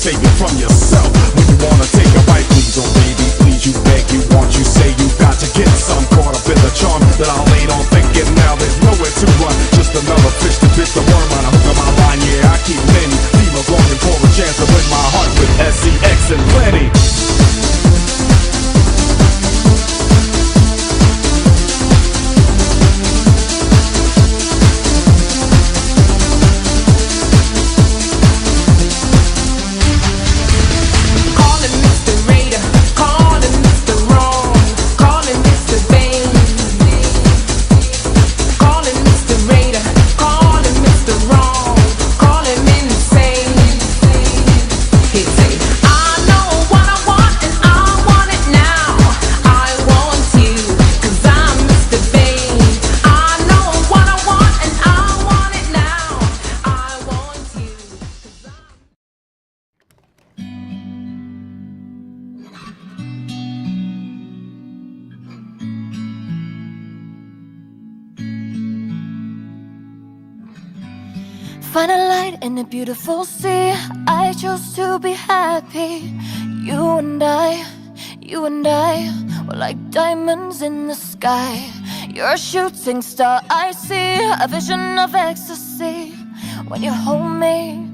save it from yourself. When you wanna take a bite, please, oh baby, please, you beg, you want, you say you got to get some. Caught up in the charm that I laid on thinking. Now there's nowhere to run, just another fish to bit the worm on a hook of my line. Yeah, I keep many females longing for a chance to win my heart with SEX and plenty. Find a light in a beautiful sea. I chose to be happy. You and I were like diamonds in the sky. You're a shooting star, I see a vision of ecstasy. When you hold me,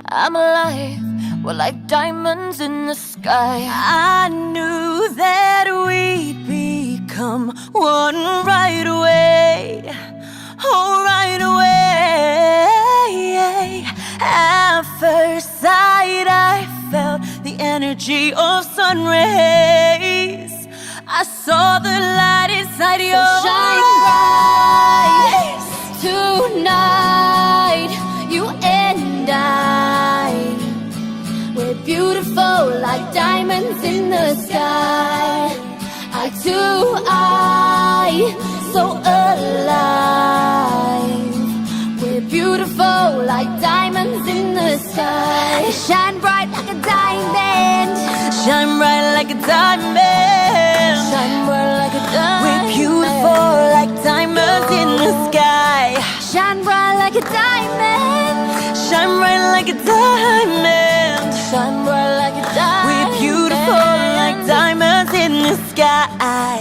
I'm alive. We're like diamonds in the sky. I knew that we'd become one right away. Oh, right away. At first sight, I felt the energy of sun rays. I saw the light inside your eyes. Tonight, you and I, we're beautiful like diamonds in the sky. Eye to eye, so alive. We're beautiful like diamonds in the sky. Shine bright like a diamond. Shine bright like a diamond. Shine bright like a diamond. We're beautiful like diamonds in the sky. Shine bright like a diamond. Shine bright like a diamond. Shine bright like a diamond. We're beautiful like diamonds in the sky.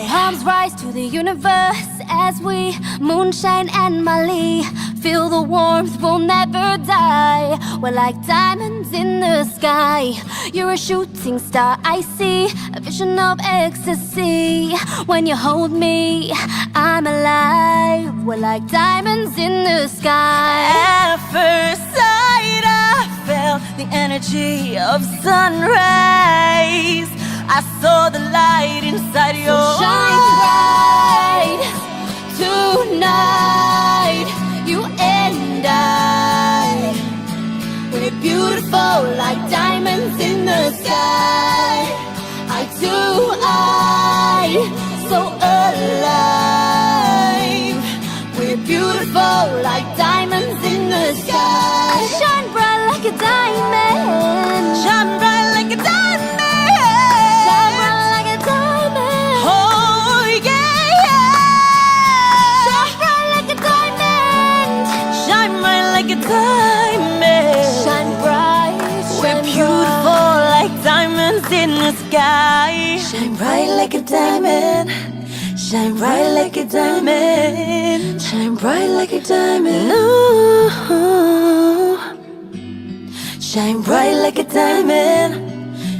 Palms rise to the universe as we moonshine and Molly. Feel the warmth, we'll never die. We're like diamonds in the sky. You're a shooting star, I see a vision of ecstasy. When you hold me, I'm alive. We're like diamonds in the sky. At first sight, I felt the energy of sun rays. I saw the light inside your eyes. Shine bright tonight, you and I, we're beautiful like diamonds in the sky. Eye to eye, so alive. We're beautiful like diamonds in the sky. Shine bright like a diamond. Shine bright like a diamond. Shine bright like a diamond. Oh yeah, yeah. Shine bright like a diamond. Shine bright like a diamond. Shine bright. We're beautiful like diamonds in the sky. Shine bright like a diamond. Shine bright like a diamond. Shine bright like a diamond. Ooh. Shine bright like a diamond.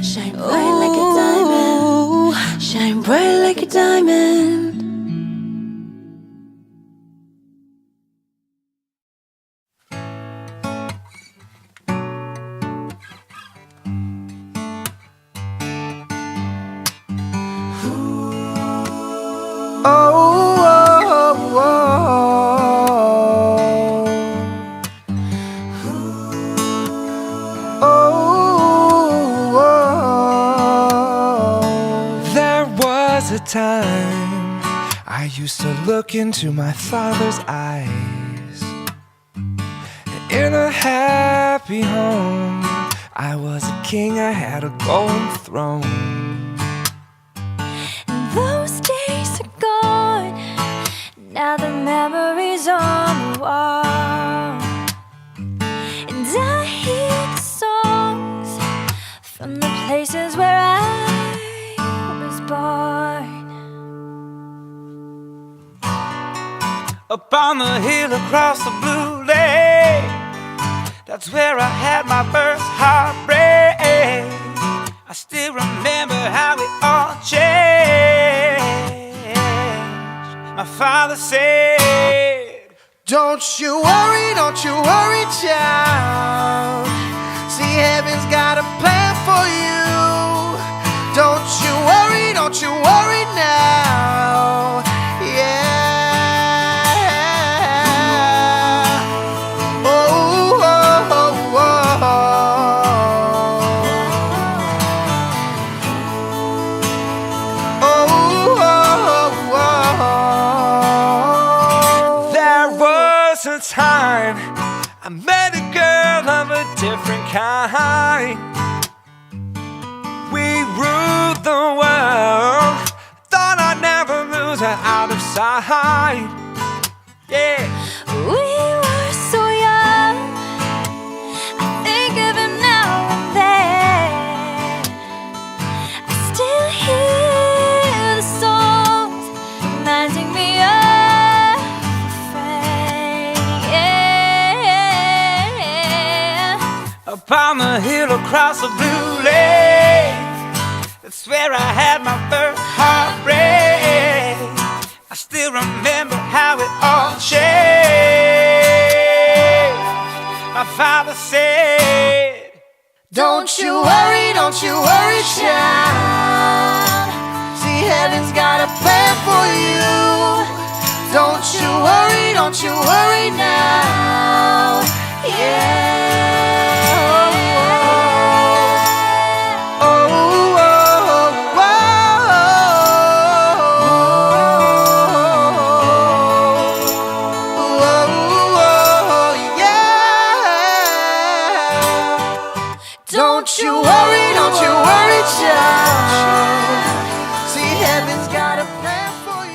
Shine bright like a diamond. Shine bright like a diamond. Time I used to look into my father's eyes. In a happy home, I was a king, I had a golden throne. And those days are gone, now the memories on the wall. And I hear the songs Up on the hill across the blue lake, that's where I had my first heartbreak. I still remember how it all changed. My father said, don't you worry, child. See, heaven's got a plan for you. Don't you worry now. Yeah. Oh, oh, oh, oh. Oh, oh, oh. There was a time I met a girl of a different kind. We ruled the world, thought I'd never lose her out of sight. Yeah. We were so young, I think of him now and then. I still hear the songs reminding me of a friend. Yeah. Upon the hill across the blue lake, that's where I had my first heartbreak. I still remember how it all changed. My father said, don't you worry, child. See, heaven's got a plan for you. Don't you worry now. Yeah. Don't you worry, child. See, heaven's got a plan for you.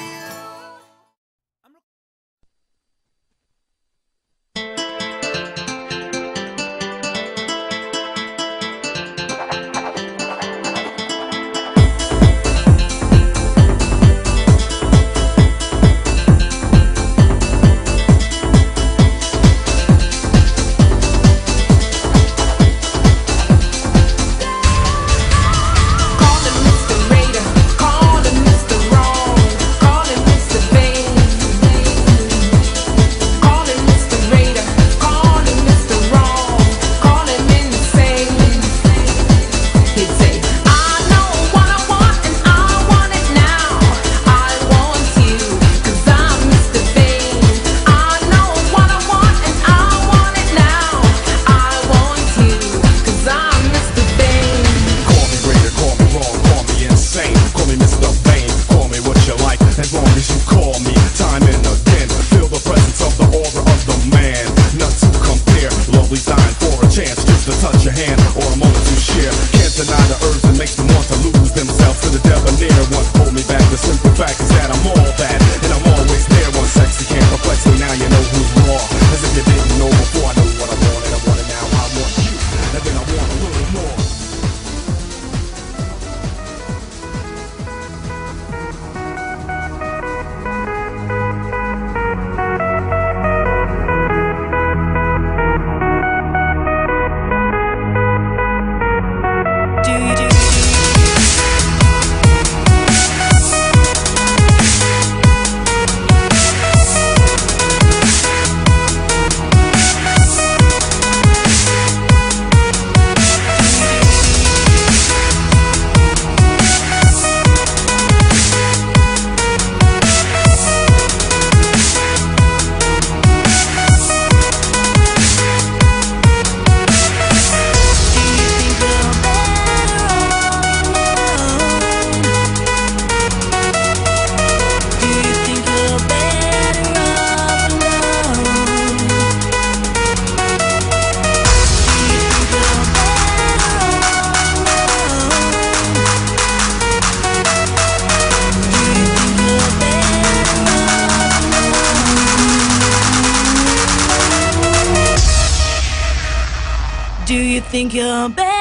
Do you think you're better?